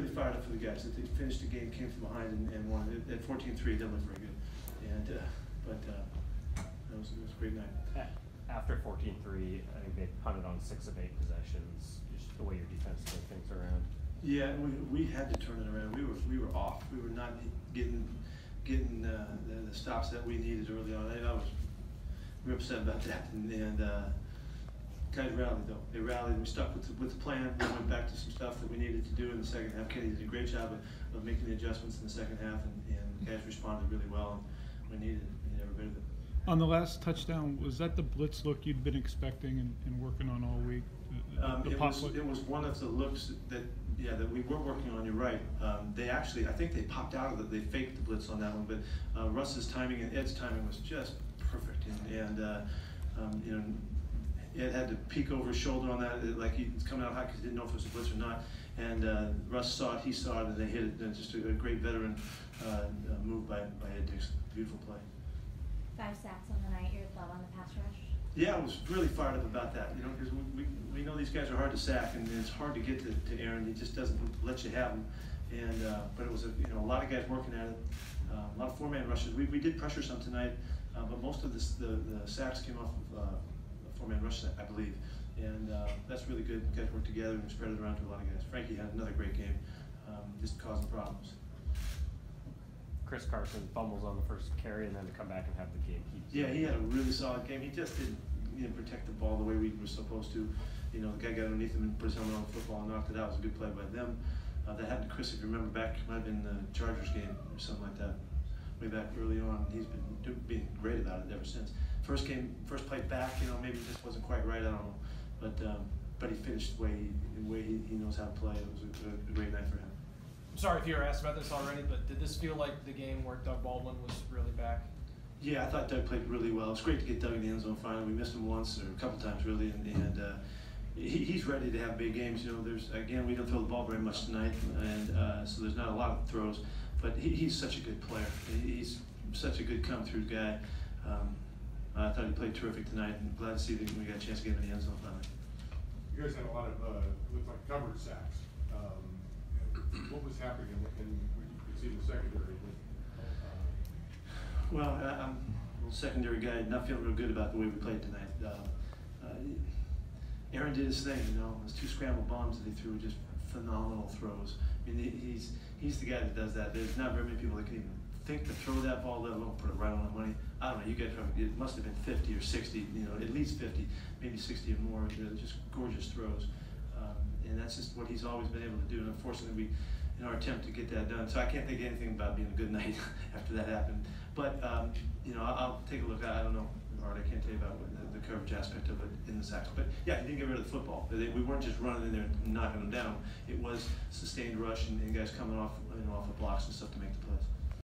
really fired up for the guys that they finished the game, came from behind and won. At 14-3, it didn't look very good. And but it was a great night. After 14-3, I think they punted on 6 of 8 possessions. Just the way your defense turned things around. Yeah, we had to turn it around. We were off. We were not getting the stops that we needed early on. We were upset about that. And guys rallied though. They rallied. And we stuck with the plan. We went back to some stuff that we needed to do in the second half. Kenny did a great job of making the adjustments in the second half, and the guys responded really well. And we needed every bit of it. On the last touchdown, was that the blitz look you'd been expecting and working on all week? It was one of the looks that we were working on. You're right. I think they popped out of it. They faked the blitz on that one, but Russ's timing and Ed's timing was just perfect. And Ed had to peek over his shoulder on that, like he's coming out high because he didn't know if it was a blitz or not. And Russ saw it, he saw it, and they hit it. And just a great veteran move by Ed Dixon. Beautiful play. 5 sacks on the night. Your thought on the pass rush? Yeah, I was really fired up about that, because we know these guys are hard to sack, and it's hard to get to Aaron. He just doesn't let you have them. And but it was a lot of guys working at it, a lot of 4-man rushes. We did pressure some tonight, but most of the sacks came off of a 4-man rush, I believe. And that's really good. Guys worked together and spread it around to a lot of guys. Frankie had another great game, just causing problems. Chris Carson fumbles on the first carry, and then to come back and have the game. He had a really solid game. He just didn't protect the ball the way we were supposed to. The guy got underneath him and put his helmet on the football and knocked it out. It was a good play by them. That happened to Chris, if you remember back, it might have been the Chargers game or something like that, way back early on. He's been being great about it ever since. First play back, maybe it just wasn't quite right. I don't know, but he finished the way he knows how to play. It was a great night for him. I'm sorry if you were asked about this already, but did this feel like the game where Doug Baldwin was really back? Yeah, I thought Doug played really well. It's great to get Doug in the end zone finally. We missed him once or a couple times really, and he's ready to have big games. We don't throw the ball very much tonight, and so there's not a lot of throws. But he's such a good player. He's such a good come-through guy. I thought he played terrific tonight, and glad to see that we got a chance to get him in the end zone finally. You guys had a lot of looked like covered sacks. What was happening in you could see the secondary? Well, I'm a secondary guy, not feeling real good about the way we played tonight. Aaron did his thing, those 2 scramble bombs that he threw were just phenomenal throws. I mean, he's the guy that does that. There's not very many people that can even think to throw that ball, let alone put it right on the money. I don't know, you guys probably, it must have been 50 or 60, at least 50, maybe 60 or more. Just gorgeous throws. And that's just what he's always been able to do. And unfortunately, in our attempt to get that done, so I can't think of anything about being a good night after that happened. But I'll take a look. I don't know, Art. I can't tell you about the coverage aspect of it in the sacks. But yeah, he didn't get rid of the football. We weren't just running in there and knocking them down. It was sustained rush and guys coming off, off of blocks and stuff to make the plays.